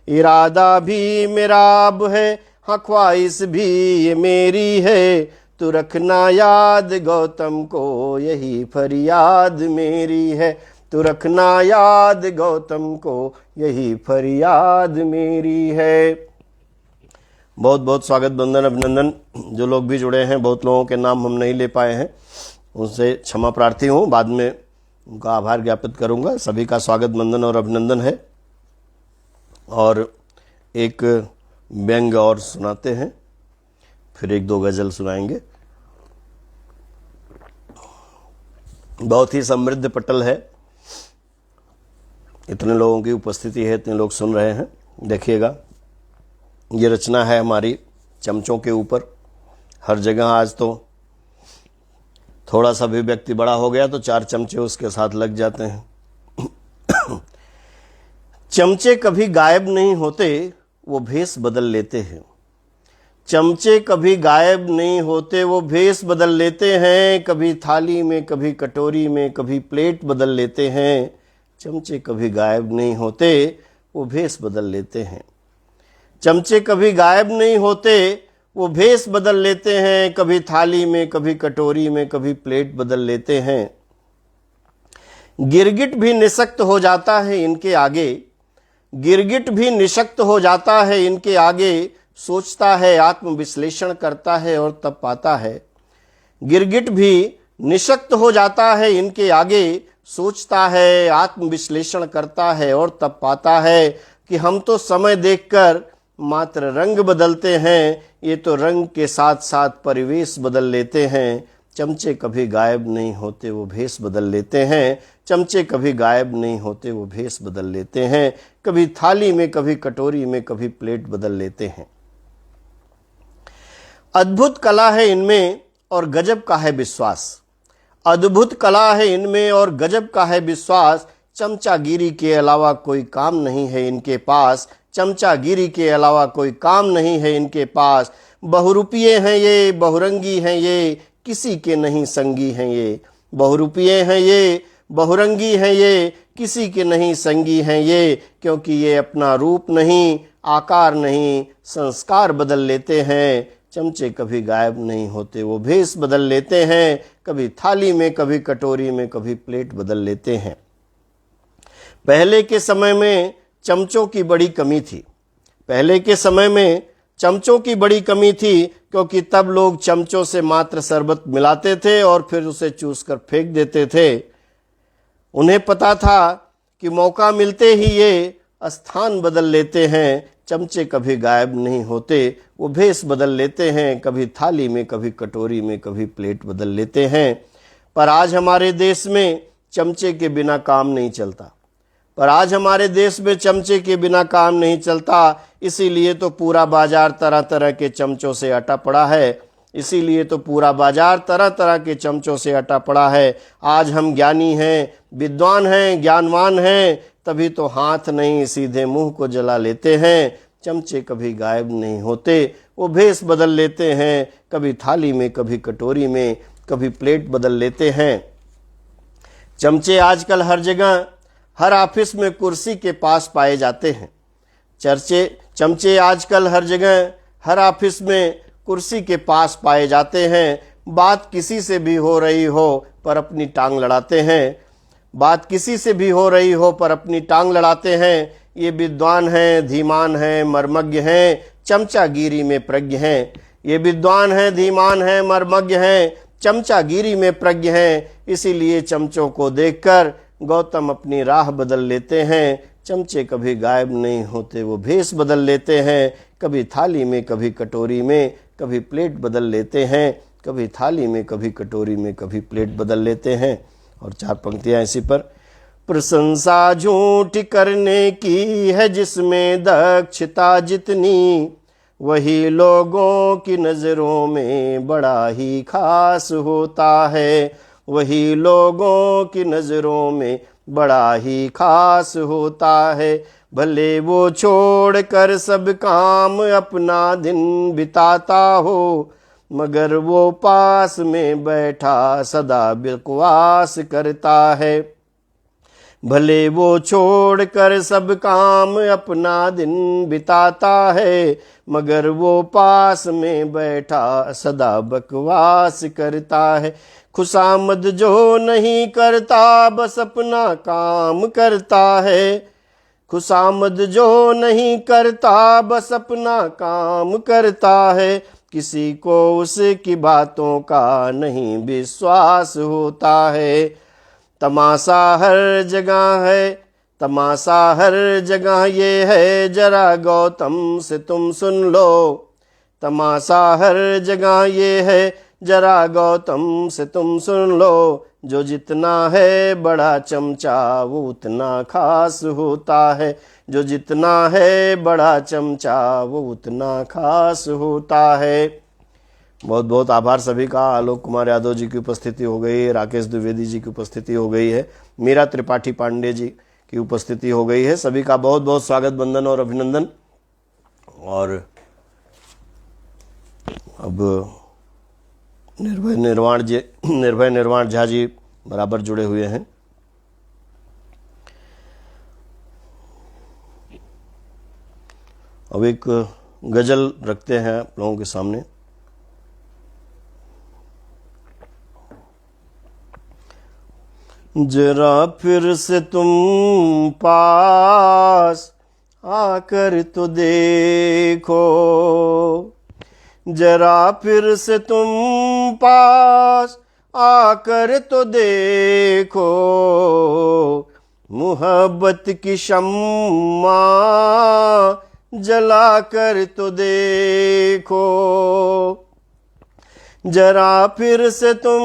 इरादा भी मेरा अब है, हाँ ख्वाहिश भी ये मेरी है। तू रखना याद गौतम को यही फरियाद मेरी है, तू रखना याद गौतम को यही फरियाद मेरी है। बहुत बहुत स्वागत वंदन अभिनंदन। जो लोग भी जुड़े हैं, बहुत लोगों के नाम हम नहीं ले पाए हैं, उनसे क्षमा प्रार्थी हूँ, बाद में उनका आभार ज्ञापित करूँगा। सभी का स्वागत वंदन और अभिनंदन है। और एक व्यंग और सुनाते हैं, फिर एक दो गज़ल सुनाएंगे। बहुत ही समृद्ध पटल है, इतने लोगों की उपस्थिति है, इतने लोग सुन रहे हैं। देखिएगा, ये रचना है हमारी चमचों के ऊपर। हर जगह आज तो थोड़ा सा भी व्यक्ति बड़ा हो गया तो 4 चमचे उसके साथ लग जाते हैं। चमचे कभी गायब नहीं होते, वो भेष बदल लेते हैं। चमचे कभी गायब नहीं होते, वो भेष बदल लेते हैं। कभी थाली में, कभी कटोरी में, कभी प्लेट बदल लेते हैं। चमचे कभी गायब नहीं होते, वो भेष बदल लेते हैं। चमचे कभी गायब नहीं होते, वो भेष बदल लेते हैं। कभी थाली में, कभी कटोरी में, कभी प्लेट बदल लेते हैं। गिरगिट भी निशक्त हो जाता है इनके आगे, गिरगिट भी निशक्त हो जाता है इनके आगे। सोचता है, आत्मविश्लेषण करता है और तब पाता है। गिरगिट भी निशक्त हो जाता है इनके आगे। सोचता है, आत्मविश्लेषण करता है और तब पाता है कि हम तो समय देखकर मात्र रंग बदलते हैं, ये तो रंग के साथ साथ परिवेश बदल लेते हैं। चमचे कभी गायब नहीं होते, वो भेष बदल लेते हैं। चमचे कभी गायब नहीं होते, वो भेष बदल लेते हैं। कभी थाली में, कभी कटोरी में, कभी प्लेट बदल लेते हैं। अद्भुत कला है इनमें और गजब का है विश्वास। अद्भुत कला है इनमें और गजब का है विश्वास। चमचागिरी के अलावा कोई काम नहीं है इनके पास। चमचागिरी के अलावा कोई काम नहीं है इनके पास। बहुरूपिये हैं ये, बहुरंगी हैं ये, किसी के नहीं संगी हैं ये। बहुरूपिये हैं ये, बहुरंगी हैं ये, किसी के नहीं संगी हैं ये। क्योंकि ये अपना रूप नहीं, आकार नहीं, संस्कार बदल लेते हैं। चमचे कभी गायब नहीं होते, वो भेष बदल लेते हैं। कभी थाली में, कभी कटोरी में, कभी प्लेट बदल लेते हैं। पहले के समय में चमचों की बड़ी कमी थी। पहले के समय में चमचों की बड़ी कमी थी, क्योंकि तब लोग चमचों से मात्र शरबत मिलाते थे और फिर उसे चूस कर फेंक देते थे। उन्हें पता था कि मौका मिलते ही ये स्थान बदल लेते हैं। चमचे कभी गायब नहीं होते, वो भेष बदल लेते हैं। कभी थाली में, कभी कटोरी में, कभी प्लेट बदल लेते हैं। पर आज हमारे देश में चमचे के बिना काम नहीं चलता। पर आज हमारे देश में चमचे के बिना काम नहीं चलता। इसीलिए तो पूरा बाजार तरह तरह के चमचों से अटा पड़ा है। इसीलिए तो पूरा बाजार तरह तरह के चमचों से अटा पड़ा है। आज हम ज्ञानी हैं, विद्वान हैं, ज्ञानवान हैं, तभी तो हाथ नहीं सीधे मुंह को जला लेते हैं। चमचे कभी गायब नहीं होते, वो भेष बदल लेते हैं। कभी थाली में, कभी कटोरी में, कभी प्लेट बदल लेते हैं। चमचे आजकल हर जगह, हर ऑफिस में कुर्सी के पास पाए जाते हैं। चमचे आजकल हर जगह, हर ऑफिस में कुर्सी के पास पाए जाते हैं। बात किसी से भी हो रही हो पर अपनी टांग लड़ाते हैं। बात किसी से भी हो रही हो पर अपनी टांग लड़ाते हैं। ये विद्वान हैं, धीमान हैं, मर्मज्ञ हैं, चमचागिरी में प्रज्ञ हैं। ये विद्वान हैं, धीमान हैं, मर्मज्ञ हैं, चमचागिरी में प्रज्ञ हैं। इसीलिए चमचों को देखकर गौतम अपनी राह बदल लेते हैं। चमचे कभी गायब नहीं होते, वो भेष बदल लेते हैं। कभी थाली में, कभी कटोरी में, कभी प्लेट बदल लेते हैं। कभी थाली में, कभी कटोरी में, कभी प्लेट बदल लेते हैं। और 4 पंक्तियां इसी पर। प्रशंसा झूठ करने की है जिसमें दक्षता जितनी, वही लोगों की नजरों में बड़ा ही खास होता है। वही लोगों की नजरों में बड़ा ही खास होता है। भले वो छोड़ कर सब काम अपना दिन बिताता हो, मगर वो पास में बैठा सदा बकवास करता है। भले वो छोड़ कर सब काम अपना दिन बिताता है, मगर वो पास में बैठा सदा बकवास करता है। खुशामद जो नहीं करता बस अपना काम करता है। खुशामद जो नहीं करता बस अपना काम करता है। किसी को उसकी बातों का नहीं विश्वास होता है। तमाशा हर जगह है, तमाशा हर जगह ये है, जरा गौतम से तुम सुन लो। तमाशा हर जगह ये है, जरा गौतम से तुम सुन लो। जो जितना है बड़ा चमचा वो उतना खास होता है। जो जितना है बड़ा चमचा वो उतना खास होता है। बहुत बहुत आभार सभी का। आलोक कुमार यादव जी की उपस्थिति हो गई है, राकेश द्विवेदी जी की उपस्थिति हो गई है, मीरा त्रिपाठी पांडे जी की उपस्थिति हो गई है। सभी का बहुत बहुत स्वागत, वंदन और अभिनंदन। और अब निर्भय निर्वाण झा जी बराबर जुड़े हुए हैं। अब एक गजल रखते हैं आप लोगों के सामने। जरा फिर से तुम पास आकर तो देखो, जरा फिर से तुम पास आकर तो देखो, मोहब्बत की शम्मा जला कर तो देखो। जरा फिर से तुम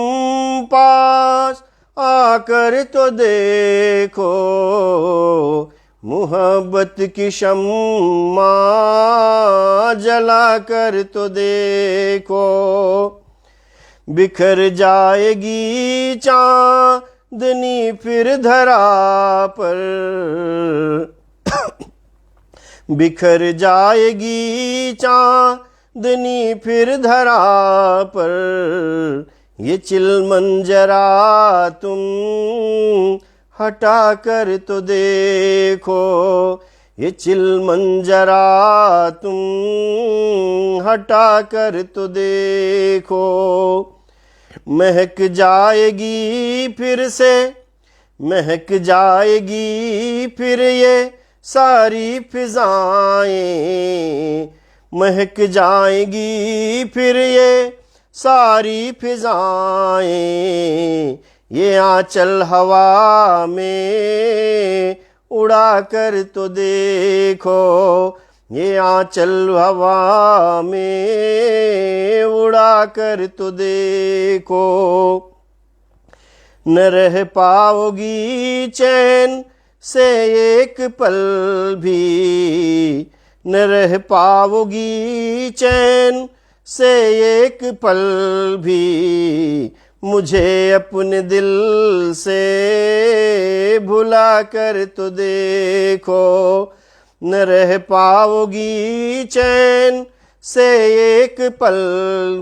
पास आकर तो देखो, मोहब्बत की शम्मा जला कर तो देखो। बिखर जाएगी चांदनी फिर धरा पर, बिखर जाएगी चांदनी फिर धरा पर, ये चिलमन जरा तुम हटा कर तो देखो, ये चिलमन जरा तुम हटा कर तो देखो। महक जाएगी फिर से, महक जाएगी फिर ये सारी फिजाएं, महक जाएगी फिर ये सारी फिजाएं। ये आंचल हवा में उड़ा कर तो देखो, ये आंचल हवा में उड़ा कर तो देखो। न रह पाओगी चैन से एक पल भी, न रह पाओगी चैन से एक पल भी, मुझे अपने दिल से भुला कर तो देखो। न रह पाओगी चैन से एक पल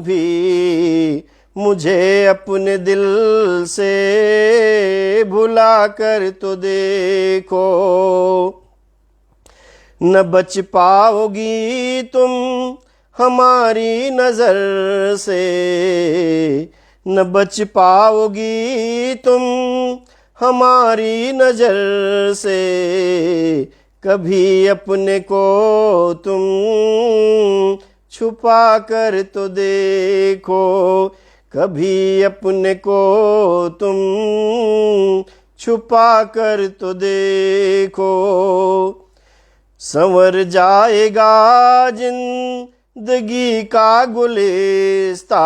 भी, मुझे अपने दिल से भुला कर तो देखो। न बच पाओगी तुम हमारी नजर से, न बच पाओगी तुम हमारी नजर से, कभी अपने को तुम छुपा कर तो देखो, कभी अपने को तुम छुपा कर तो देखो। संवर जाएगा जिंदगी का गुलिस्ता,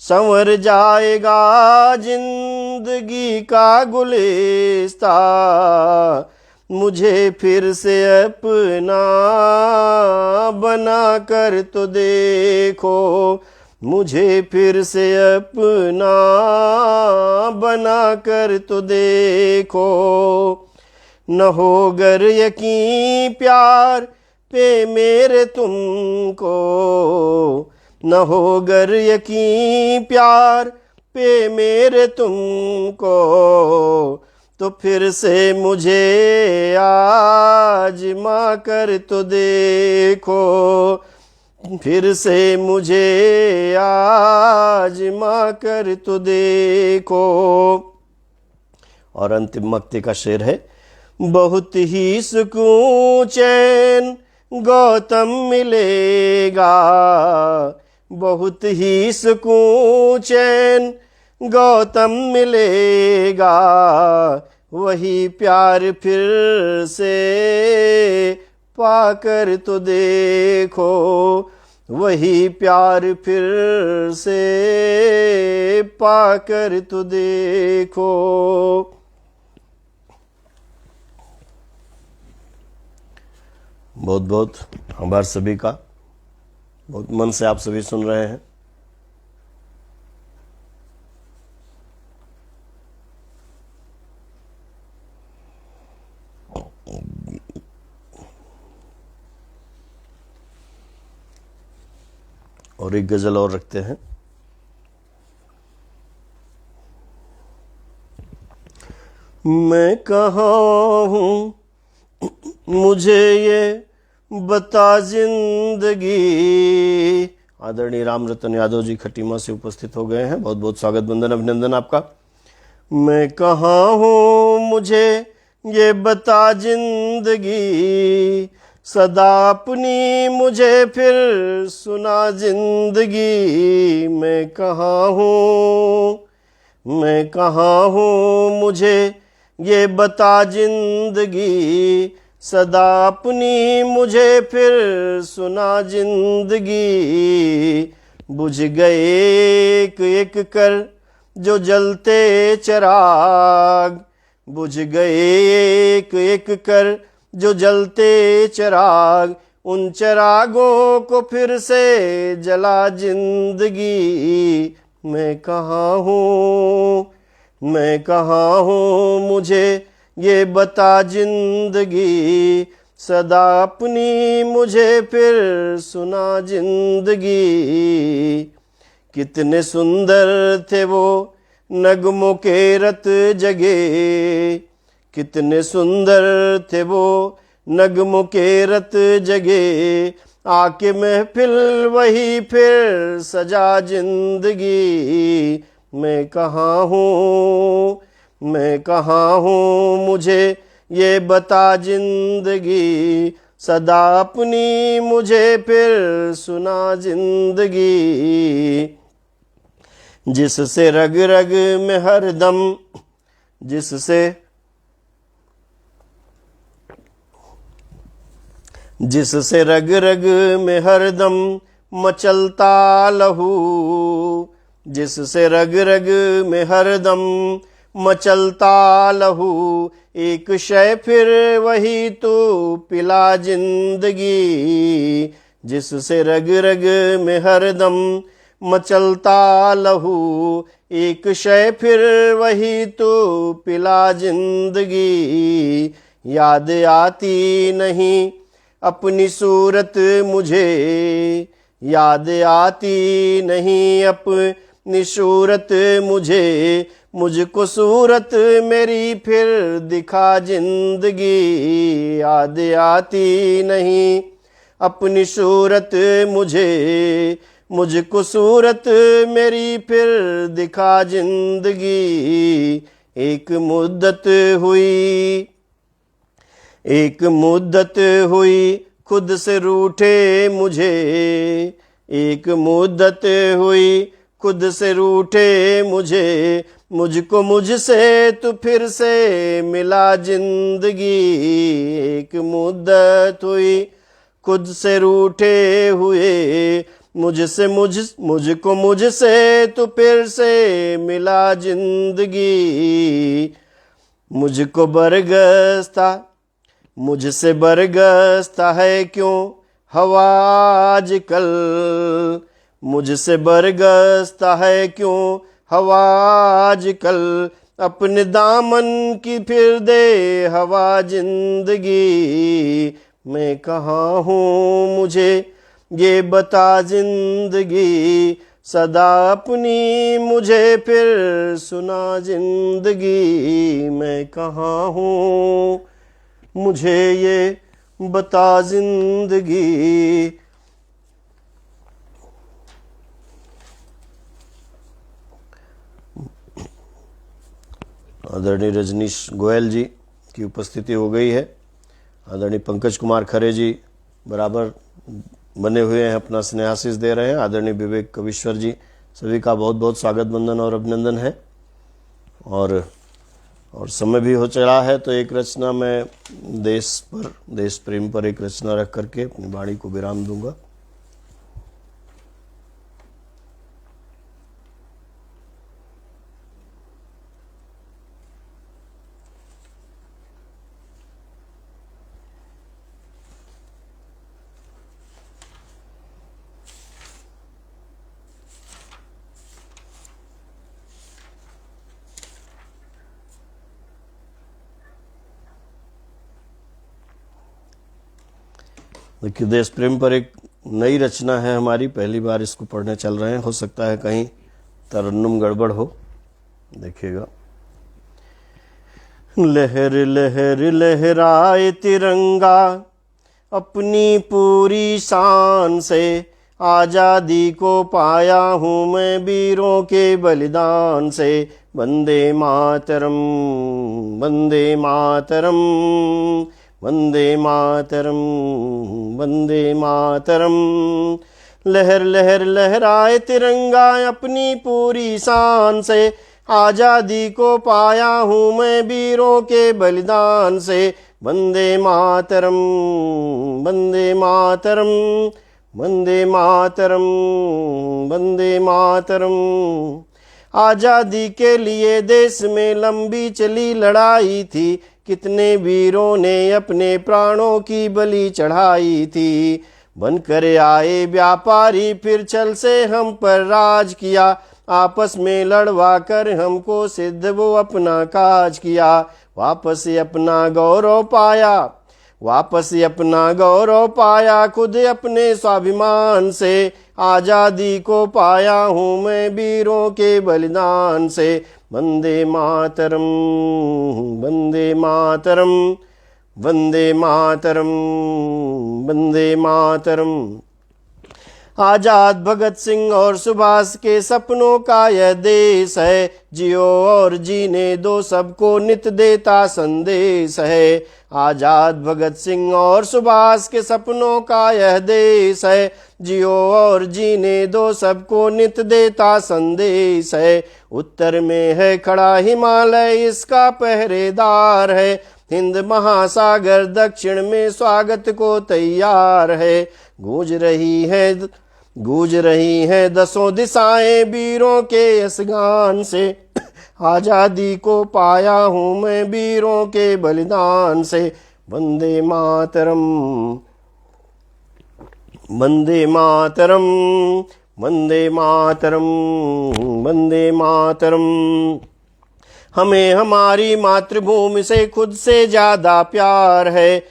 संवर जाएगा जिंदगी का गुलिस्ता, मुझे फिर से अपना बना कर तो देखो, मुझे फिर से अपना बना कर तो देखो। न हो गर यकीन प्यार पे मेरे तुमको, न हो गर यकीन प्यार पे मेरे तुमको, तो फिर से मुझे आजमा कर तो देखो, फिर से मुझे आजमा कर तो देखो। और अंतिम मक्ते का शेर है, बहुत ही सुकून चैन गौतम मिलेगा, बहुत ही सुकून चैन गौतम मिलेगा, वही प्यार फिर से पाकर तो देखो, वही प्यार फिर से पाकर तो देखो। बहुत बहुत आभार सभी का, बहुत मन से आप सभी सुन रहे हैं। और एक गजल और रखते हैं। मैं कहाँ हूँ मुझे ये बता जिंदगी। आदरणीय राम रतन यादव जी खटीमा से उपस्थित हो गए हैं, बहुत बहुत स्वागत वंदन अभिनंदन आपका। मैं कहाँ हूँ मुझे ये बता जिंदगी, सदा अपनी मुझे फिर सुना जिंदगी। मैं कहाँ हूँ, मैं कहाँ हूँ मुझे ये बता जिंदगी, सदा अपनी मुझे फिर सुना जिंदगी। बुझ गए एक एक कर जो जलते चिराग, बुझ गए एक एक कर जो जलते चिराग, उन चिरागों को फिर से जला जिंदगी। मैं कहाँ हूँ, मैं कहाँ हूँ, मुझे ये बता जिंदगी, सदा अपनी मुझे फिर सुना जिंदगी। कितने सुंदर थे वो नगमों के रत जगे, कितने सुंदर थे वो नगमों के रत जगे, आके महफिल वही फिर सजा जिंदगी। मैं कहाँ हूँ, मैं कहाँ हूँ, मुझे ये बता जिंदगी, सदा अपनी मुझे फिर सुना जिंदगी। जिससे रग रग में हरदम, जिससे रग रग में हरदम मचलता लहू, जिससे रग रग में हरदम मचलता लहू, एक शय फिर वही तो पिला जिंदगी। जिससे रग रग में हरदम मचलता लहू, एक शय फिर वही तो पिला जिंदगी। याद आती नहीं अपनी सूरत मुझे, याद आती नहीं अपनी सूरत मुझे, मुझको सूरत मेरी फिर दिखा जिंदगी। याद आती नहीं अपनी सूरत मुझे, मुझको सूरत मेरी फिर दिखा जिंदगी। एक मुद्दत हुई, एक मुद्दत हुई खुद से रूठे मुझे, एक मुद्दत हुई खुद से रूठे मुझे, मुझको मुझसे तो फिर से मिला जिंदगी। एक मुद्दत हुई खुद से रूठे हुए, मुझको मुझसे तो फिर से मिला जिंदगी। मुझको बरगस्ता, मुझसे बरगस्ता है क्यों हवा आजकल, मुझसे बरगस्ता है क्यों हवा आजकल, अपने दामन की फिर दे हवा जिंदगी। मैं कहाँ हूँ, मुझे ये बता जिंदगी, सदा अपनी मुझे फिर सुना जिंदगी। मैं कहाँ हूँ, मुझे ये बता जिंदगी। आदरणीय रजनीश गोयल जी की उपस्थिति हो गई है। आदरणीय पंकज कुमार खरे जी बराबर बने हुए हैं, अपना स्नेहाशीष दे रहे हैं। आदरणीय विवेक कविश्वर जी, सभी का बहुत बहुत स्वागत, वंदन और अभिनंदन है। और समय भी हो चला है, तो एक रचना मैं देश प्रेम पर एक रचना रख करके अपनी वाणी को विराम दूंगा। देखिए, देश प्रेम पर एक नई रचना है हमारी, पहली बार इसको पढ़ने चल रहे हैं, हो सकता है कहीं तरन्नुम गड़बड़ हो, देखिएगा। लहर लहर लहराए तिरंगा अपनी पूरी शान से, आज़ादी को पाया हूँ मैं वीरों के बलिदान से। वंदे मातरम, वंदे मातरम, वंदे मातरम, वंदे मातरम। लहर लहर लहराए तिरंगा अपनी पूरी शान से, आज़ादी को पाया हूँ मैं वीरों के बलिदान से। वंदे मातरम, वंदे मातरम, वंदे मातरम, वंदे मातरम। आजादी के लिए देश में लंबी चली लड़ाई थी, कितने वीरों ने अपने प्राणों की बलि चढ़ाई थी। बनकर आए व्यापारी फिर छल से हम पर राज किया, आपस में लड़वा कर हमको सिद्ध वो अपना काज किया। वापस अपना गौरव पाया, वापस अपना गौरव पाया, खुद अपने स्वाभिमान से। आजादी को पाया हूँ मैं वीरों के बलिदान से। वंदे मातरम, वंदे मातरम, वंदे मातरम, वंदे मातरम। आजाद भगत सिंह और सुभाष के सपनों का यह देश है, जियो और जीने दो सबको नित देता संदेश है। आजाद भगत सिंह और सुभाष के सपनों का यह देश है, जियो और जीने दो सबको नित देता संदेश है। उत्तर में है खड़ा हिमालय, इसका पहरेदार है, हिंद महासागर दक्षिण में स्वागत को तैयार है। गूंज रही है दसों दिशाएं वीरों के यश गान से। आजादी को पाया हूँ मैं वीरों के बलिदान से। वंदे मातरम, वंदे मातरम, वंदे मातरम, वंदे मातरम। हमें हमारी मातृभूमि से खुद से ज्यादा प्यार है,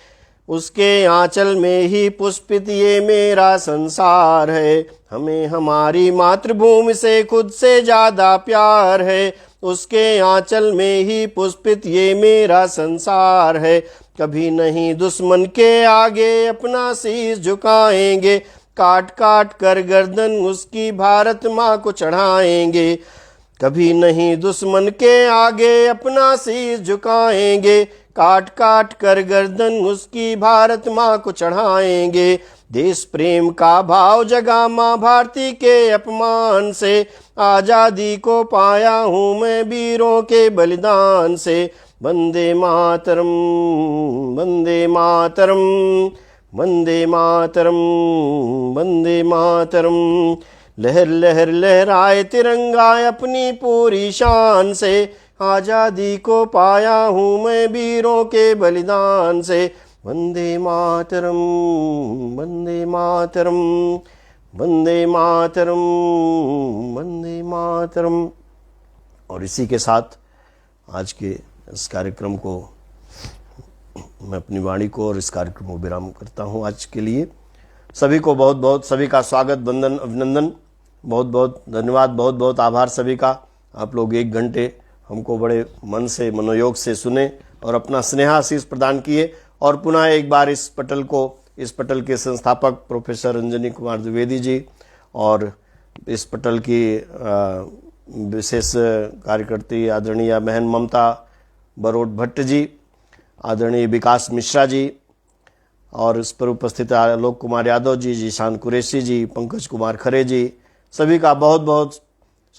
उसके आंचल में ही पुष्पित ये मेरा संसार है। हमें हमारी मातृभूमि से खुद से ज्यादा प्यार है, उसके आंचल में ही पुष्पित ये मेरा संसार है। कभी नहीं दुश्मन के आगे अपना शीश झुकाएंगे, काट काट कर गर्दन उसकी भारत माँ को चढ़ाएंगे। कभी नहीं दुश्मन के आगे अपना शीश झुकाएंगे, काट काट कर गर्दन उसकी भारत माँ को चढ़ाएंगे। देश प्रेम का भाव जगा माँ भारती के अपमान से। आजादी को पाया हूँ मैं वीरों के बलिदान से। वंदे मातरम, वंदे मातरम, वंदे मातरम, वंदे मातरम। लहर लहर लहराए तिरंगा अपनी पूरी शान से। आजादी को पाया हूँ मैं वीरों के बलिदान से। वंदे मातरम, वंदे मातरम, वंदे मातरम, वंदे मातरम। और इसी के साथ आज के इस कार्यक्रम को मैं अपनी वाणी को और इस कार्यक्रम को विराम करता हूँ आज के लिए। सभी को बहुत बहुत, सभी का स्वागत, वंदन, अभिनंदन, बहुत बहुत धन्यवाद, बहुत बहुत आभार सभी का। आप लोग 1 घंटे हमको बड़े मन से, मनोयोग से सुने और अपना स्नेहाशीष प्रदान किए। और पुनः एक बार इस पटल के संस्थापक प्रोफेसर अंजनी कुमार द्विवेदी जी और इस पटल की विशेष कार्यकर्ती आदरणीय बहन ममता बरोट भट्ट जी, आदरणीय विकास मिश्रा जी, और इस पर उपस्थित आलोक कुमार यादव जी, जीशान कुरैशी जी, पंकज कुमार खरे जी, सभी का बहुत बहुत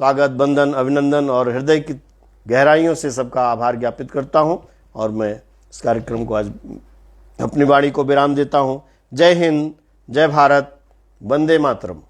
स्वागत, वंदन, अभिनंदन और हृदय की गहराइयों से सबका आभार ज्ञापित करता हूं। और मैं इस कार्यक्रम को आज अपनी वाणी को विराम देता हूं। जय हिंद, जय भारत, वंदे मातरम।